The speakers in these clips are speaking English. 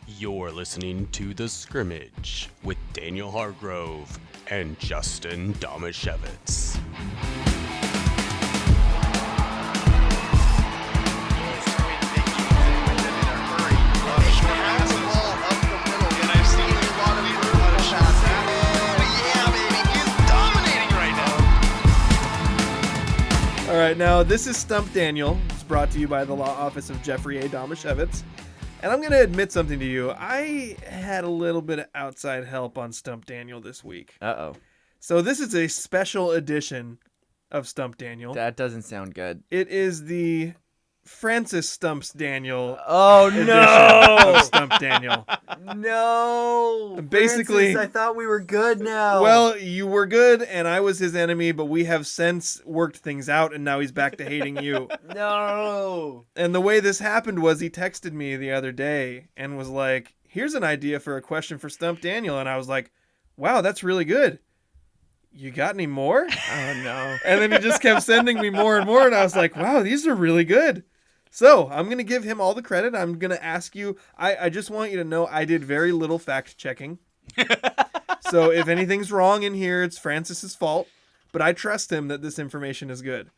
You're listening to The Scrimmage with Daniel Hargrove and Justin Damasiewicz. All right, now this is Stump Daniel. It's brought to you by the law office of Jeffrey A. Damasiewicz. And I'm going to admit something to you. I had a little bit of outside help on Stump Daniel this week. Uh-oh. So this is a special edition of Stump Daniel. That doesn't sound good. It is the Francis Stumps Daniel Oh, edition no! of Stump Daniel. No! Basically- Francis, I thought we were good now. Well, you were good, and I was his enemy, but we have since worked things out, and now he's back to hating you. No! And the way this happened was he texted me the other day and was like, here's an idea for a question for Stump Daniel. And I was like, wow, that's really good. You got any more? Oh, no. And then he just kept sending me more and more. And I was like, wow, these are really good. So I'm going to give him all the credit. I'm going to ask you, I just want you to know I did very little fact checking. So if anything's wrong in here, it's Francis's fault. But I trust him that this information is good.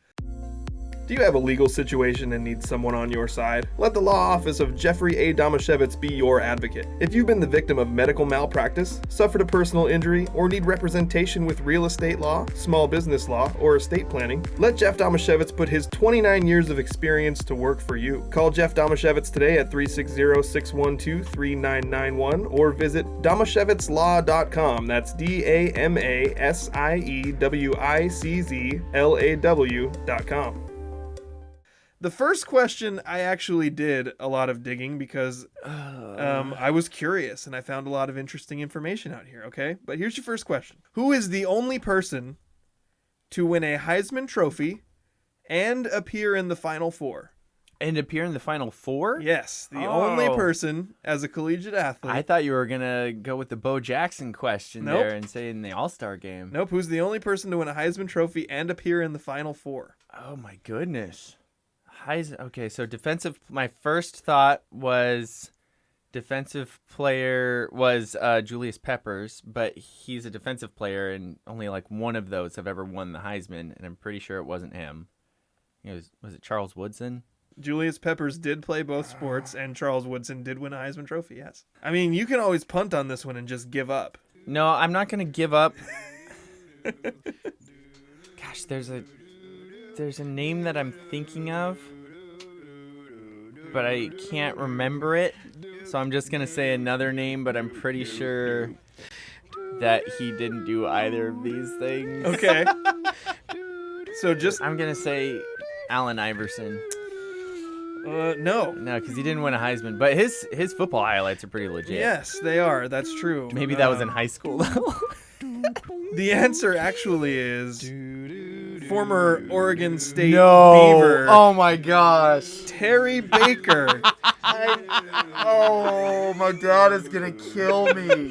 Do you have a legal situation and need someone on your side? Let the law office of Jeffrey A. Damasiewicz be your advocate. If you've been the victim of medical malpractice, suffered a personal injury, or need representation with real estate law, small business law, or estate planning, let Jeff Damasiewicz put his 29 years of experience to work for you. Call Jeff Damasiewicz today at 360-612-3991 or visit damasiewiczlaw.com. That's DAMASIEWICZLAW.com. The first question, I actually did a lot of digging because I was curious and I found a lot of interesting information out here, okay? But here's your first question. Who is the only person to win a Heisman Trophy and appear in the Final Four? And appear in the Final Four? Yes, the only person as a collegiate athlete. I thought you were going to go with the Bo Jackson question Nope. there and say in the All-Star game. Nope, who's the only person to win a Heisman Trophy and appear in the Final Four? Oh, my goodness. Okay, so defensive. My first thought was defensive player was Julius Peppers, but he's a defensive player, and only like one of those have ever won the Heisman, and I'm pretty sure it wasn't him. Was it Charles Woodson? Julius Peppers did play both sports, and Charles Woodson did win a Heisman Trophy, yes. I mean, you can always punt on this one and just give up. No, I'm not going to give up. Gosh, there's a name that I'm thinking of, but I can't remember it. So I'm just going to say another name, but I'm pretty sure that he didn't do either of these things. Okay. So I'm going to say Allen Iverson. No. No, because he didn't win a Heisman, but his football highlights are pretty legit. Yes, they are. That's true. Maybe that was in high school, though. The answer actually is former Oregon State No. Beaver. Oh, my gosh. Terry Baker. Oh, my dad is going to kill me.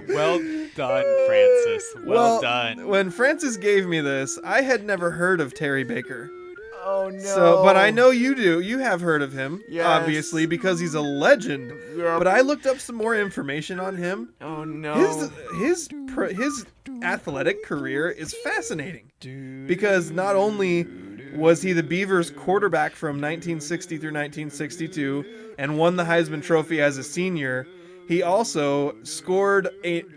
Well done, Francis. Well done. When Francis gave me this, I had never heard of Terry Baker. Oh, no. So, but I know you do. You have heard of him, Yes. obviously, because he's a legend. Yep. But I looked up some more information on him. Oh, no. His athletic career is fascinating because not only was he the Beavers quarterback from 1960 through 1962 and won the Heisman Trophy as a senior, he also scored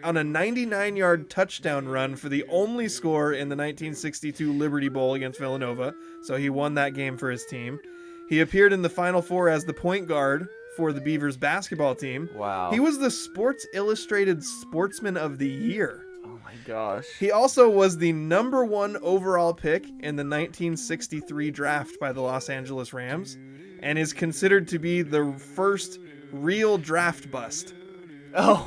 on a 99-yard touchdown run for the only score in the 1962 Liberty Bowl against Villanova, so he won that game for his team. He appeared in the Final Four as the point guard for the Beavers basketball team. Wow. He was the Sports Illustrated Sportsman of the Year. Oh, my gosh. He also was the number 1 overall pick in the 1963 draft by the Los Angeles Rams and is considered to be the first real draft bust. Oh,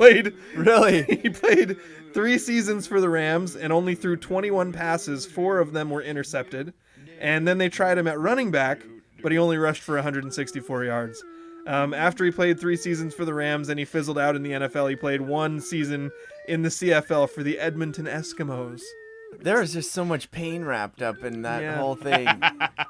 really? He played 3 seasons for the Rams and only threw 21 passes. 4 of them were intercepted. And then they tried him at running back, but he only rushed for 164 yards. After he played 3 seasons for the Rams and he fizzled out in the NFL, he played 1 season in the CFL for the Edmonton Eskimos. There was just so much pain wrapped up in that Yeah. whole thing.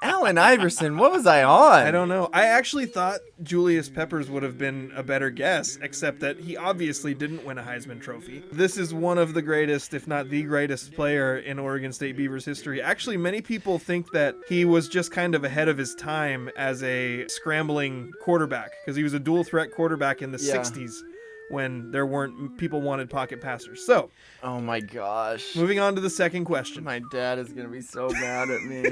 Allen Iverson, what was I on? I don't know. I actually thought Julius Peppers would have been a better guess, except that he obviously didn't win a Heisman Trophy. This is one of the greatest, if not the greatest player in Oregon State Beavers history. Actually, many people think that he was just kind of ahead of his time as a scrambling quarterback, because he was a dual threat quarterback in the 60s when there weren't people wanted pocket passers. So, Oh my gosh. moving on to the second question. My dad is going to be so mad at me.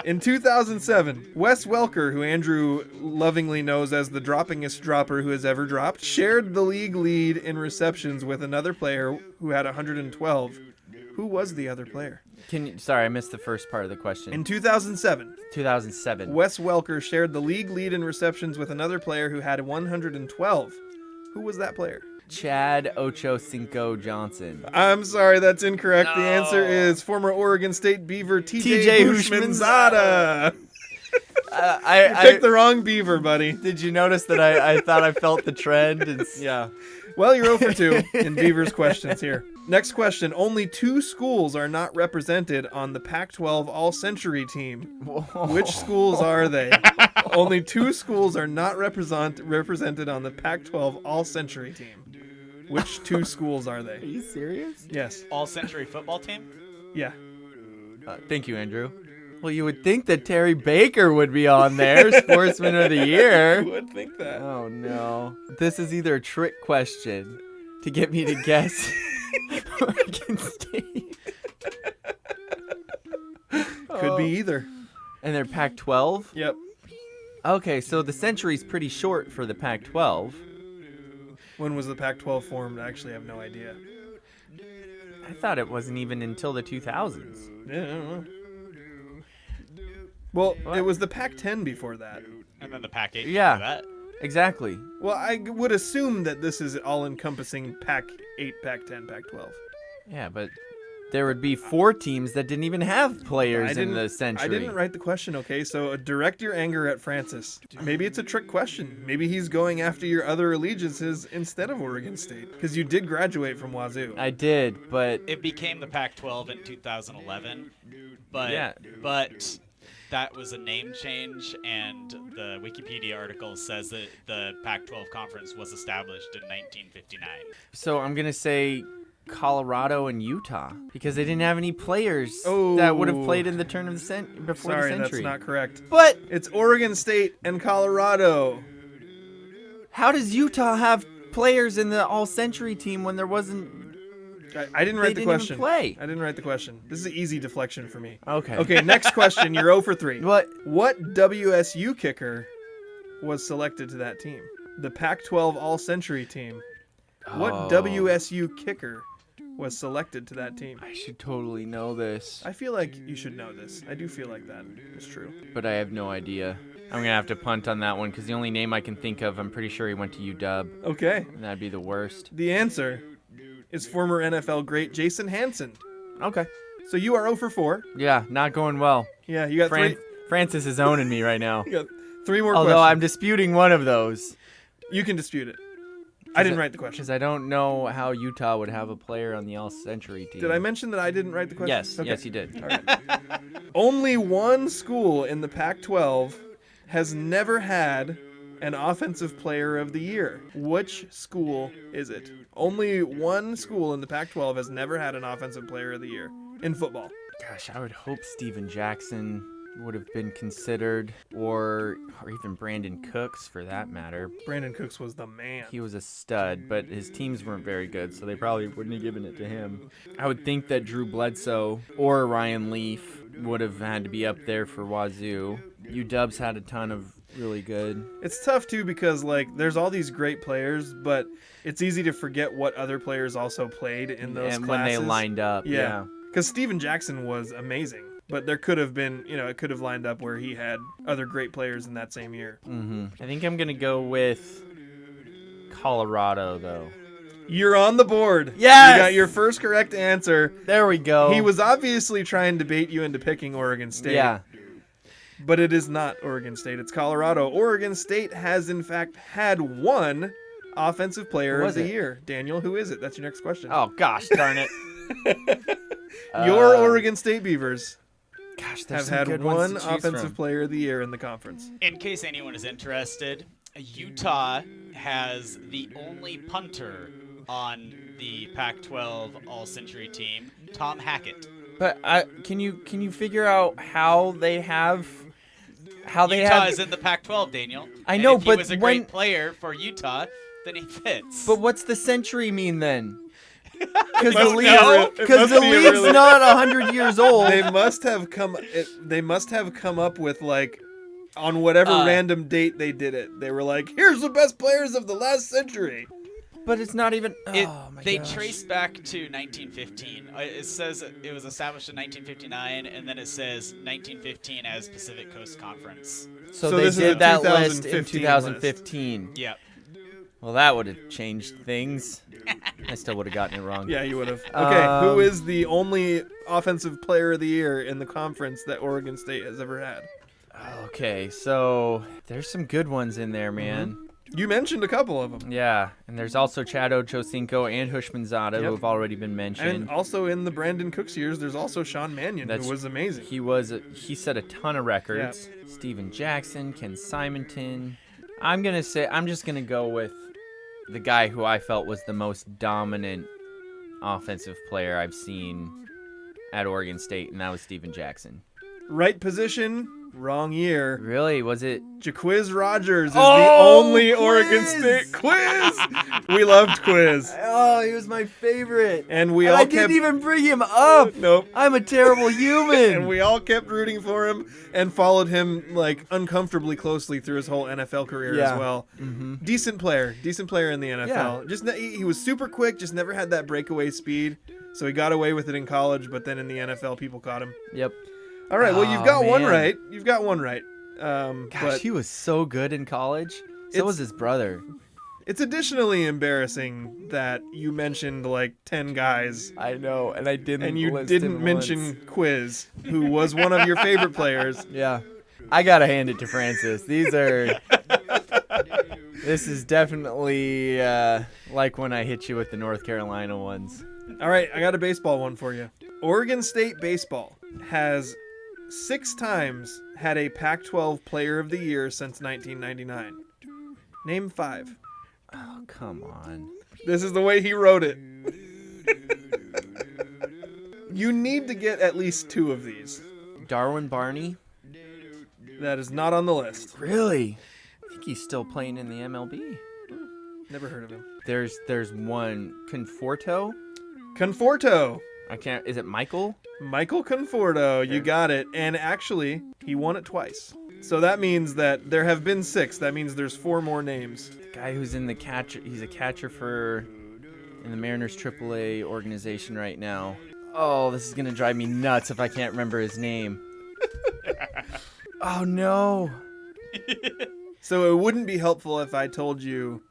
In 2007, Wes Welker, who Andrew lovingly knows as the droppingest dropper who has ever dropped, shared the league lead in receptions with another player who had 112. Who was the other player? Sorry, I missed the first part of the question. In 2007, 2007. Wes Welker shared the league lead in receptions with another player who had 112. Who was that player? Chad Ochocinco Johnson. I'm sorry, that's incorrect. The No. answer is former Oregon State Beaver TJ TJ Hushmanzada. You picked the wrong Beaver, buddy. Did you notice that I thought I felt the trend? Yeah. Well, you're 0 for 2 in Beavers questions here. Next question. Only 2 schools are not represented on the Pac-12 All-Century team. Which schools are they? Only 2 schools are not represented on the Pac-12 All-Century team. Which 2 schools are Are they? you serious? Yes. All-century football team? Yeah. Thank you, Andrew. Well, you would think that Terry Baker would be on there, Sportsman of the Year. Who would think that? Oh, no. This is either a trick question to get me to guess Oregon State. Could be either. And they're Pac-12? Yep. Okay, so the century's pretty short for the Pac-12. When was the Pac-12 formed? I actually have no idea. I thought it wasn't even until the 2000s. Yeah, I don't know. Well, What? it was the Pac-10 before that. And then the Pac-8 Yeah. for that. Exactly. Well, I would assume that this is all-encompassing Pac-8, Pac-10, Pac-12. Yeah, but there would be 4 teams that didn't even have players in the century. I didn't write the question, okay? So direct your anger at Francis. Maybe it's a trick question. Maybe he's going after your other allegiances instead of Oregon State. Because you did graduate from Wazoo. I did, but It became the Pac-12 in 2011, but Yeah. but that was a name change, and the Wikipedia article says that the Pac-12 conference was established in 1959. so I'm going to say Colorado and Utah because they didn't have any players that would have played in the turn of the before Sorry, the century. that's not correct. But It's Oregon State and Colorado. how does Utah have players in the all-century team when there wasn't? I didn't write the didn't even question. play. I didn't write the question. This is an easy deflection for me. Okay. Okay, next question. You're 0 for 3. What? What WSU kicker was selected to that team? The Pac-12 All-Century team. What Oh. WSU kicker was selected to that team? I should totally know this, I feel like you should know this. I do feel like that is true. but I have no idea. I'm gonna have to punt on that one because the only name I can think of, I'm pretty sure he went to UW, Okay. and that'd be the worst. The answer is former NFL great Jason Hansen. Okay. So you are 0 for 4. Yeah, not going well. Yeah, you got Francis is owning me right now. you got 3 more Although I'm questions. disputing one of those You can dispute it. I didn't write the question. because I don't know how Utah would have a player on the all-century team. Did I mention that I didn't write the question? Yes, Okay. yes, you did. All right. Only one school in the Pac-12 has never had an offensive player of the year. Which school is it? Only one school in the Pac-12 has never had an offensive player of the year in football. Gosh, I would hope Steven Jackson would have been considered, or even Brandon Cooks for that matter. Brandon Cooks was the man. He was a stud, but his teams weren't very good, so they probably wouldn't have given it to him. I would think that Drew Bledsoe or Ryan Leaf would have had to be up there for Wazoo. UW's had a ton of really good. It's tough too because there's all these great players, but it's easy to forget what other players also played in those and classes. when they lined up. Yeah. Because Steven Jackson was amazing, but there could have been, it could have lined up where he had other great players in that same year. I think I'm going to go with Colorado, though. You're on the board. Yes! You got your first correct answer. There we go. He was obviously trying to bait you into picking Oregon State. Yeah. But it is not Oregon State. It's Colorado. Oregon State has, in fact, had one offensive player Who of was the it? year. Daniel, who is it? That's your next question. Oh, gosh darn it. Your Oregon State Beavers Gosh, there's have some had good ones one to choose Offensive from. Player of the Year in the conference. In case anyone is interested, Utah has the only punter on the Pac-12 All-Century team, Tom Hackett. But can you figure out how they have Utah is in the Pac-12, Daniel. I And know, if he but was a when- great player for Utah, then he fits. But what's the century mean then? Because must the be league, a real- it because must the be a league's really- not 100 years old. They must have come up with like on whatever random date they did it. They were like, here's the best players of the last century. But it's not even. It, Oh my they gosh. trace back to 1915. It says it was established in 1959, and then it says 1915 as Pacific Coast Conference. So So they this is a did that list 2015 in 2015. Yep. Well, that would have changed things. I still would have gotten it wrong. Yeah, you would have. Okay, who Um, is the only Offensive Player of the Year in the conference that Oregon State has ever had? Okay, so there's some good ones in there, man. You mentioned a couple of them. Yeah, and there's also Chad Ochocinco and Hushmanzada Yep. who have already been mentioned. And also in the Brandon Cooks years, there's also Sean Mannion, That's- who was amazing. He set a ton of records. Steven Jackson, Ken Simonton. I'm just gonna go with the guy who I felt was the most dominant offensive player I've seen at Oregon State, and that was Steven Jackson. Right position, wrong year. Really? Was it? Jaquiz Rogers is the Oh, only Oregon Quiz! State Quiz. We loved Quiz, Oh, he was my favorite. and we And all I kept. didn't even bring him up. Nope. I'm a terrible human. And we all kept rooting for him and followed him like uncomfortably closely through his whole NFL career Yeah. as well. Mhm. Decent player in the NFL. He was super quick, just never had that breakaway speed. So he got away with it in college, but then in the NFL, people caught him. Yep. All right, well, Oh, you've got one man. right. You've got one right. Gosh, But he was so good in college. So It's- was his brother. it's additionally embarrassing that you mentioned like 10 guys I know, and I didn't. and you list didn't him mention once. Quiz, who was one of your favorite players. Yeah, I gotta hand it to Francis. These are. This is definitely like when I hit you with the North Carolina ones. All right, I got a baseball one for you. Oregon State baseball has 6 times had a Pac-12 Player of the Year since 1999. Name 5. Oh, come on. This is the way he wrote it. You need to get at least 2 of these. Darwin Barney? That is not on the list. Really? I think he's still playing in the MLB. Never heard of him. There's one Conforto. Conforto. I can't. Is it Michael? Michael Conforto. You got it. And actually, he won it twice. So that means that there have been 6. That means there's 4 more names. The guy who's in the catcher. He's a catcher in the Mariners AAA organization right now. Oh, this is gonna drive me nuts if I can't remember his name. Oh no. So it wouldn't be helpful if I told you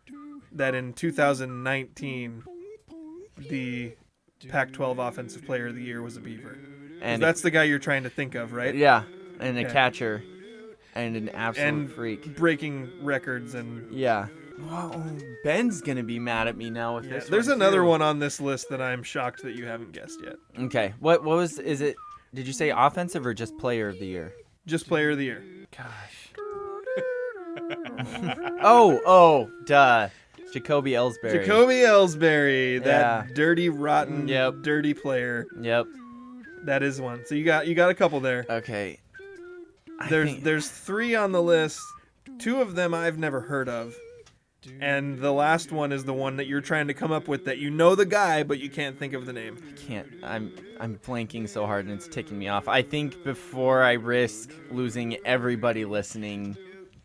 that in 2019, the Pac-12 Offensive Player of the Year was a Beaver. 'Cause And that's the guy you're trying to think of, right? yeah, and a Okay. catcher, and an absolute And freak. breaking records and Yeah. Well, Ben's gonna be mad at me now with this. there's one, another too. one on this list that I'm shocked that you haven't guessed yet. Okay. What was? Is it? Did you say offensive or just player of the year? Just Player of the Year. Gosh. oh, duh. Jacoby Ellsbury. Jacoby Ellsbury, that Yeah. dirty, rotten, Yep. dirty player. Yep. That is one. So you got a couple there. Okay. I There's think- there's 3 on the list. 2 of them I've never heard of. And the last one is the one that you're trying to come up with that you know the guy but you can't think of the name. can't. I'm blanking so hard and it's ticking me off. I think before I risk losing everybody listening,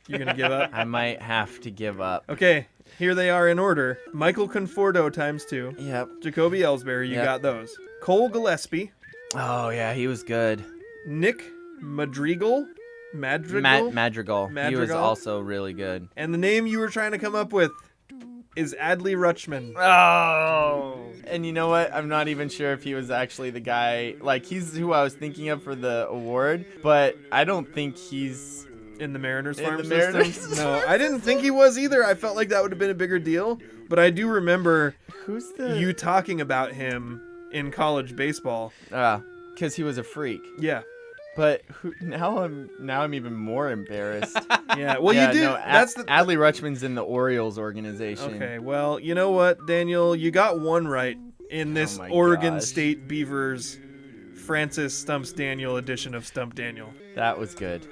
You're going to give up? I might have to give up. Okay, here they are in order. Michael Conforto times 2. Yep. Jacoby Ellsbury, you Yep. got those. Cole Gillespie. Oh yeah, he was good. Nick Madrigal. Madrigal. Madrigal. He was Madrigal? also really good. And the name you were trying to come up with is Adley Rutschman. Oh. And you know what? I'm not even sure if he was actually the guy. Like, he's who I was thinking of for the award, but I don't think he's. In the Mariners In farm the system? Mariners. No, I didn't think he was either. I felt like that would have been a bigger deal. But I do remember Who's the. you talking about him in college baseball. Because he was a freak. Yeah. But now I'm even more embarrassed. Yeah. Well, Yeah, you do. no, That's the. Adley Rutschman's in the Orioles organization. Okay. Well, you know what, Daniel? You got one right in this my Oregon gosh. State Beavers Francis Stumps Daniel edition of Stump Daniel. That was good.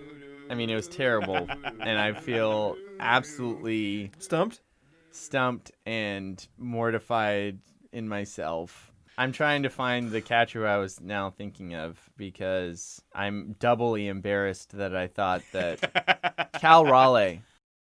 I mean, it was terrible, and I feel absolutely Stumped? stumped and mortified in myself. I'm trying to find the catcher I was now thinking of because I'm doubly embarrassed that I thought that Cal Raleigh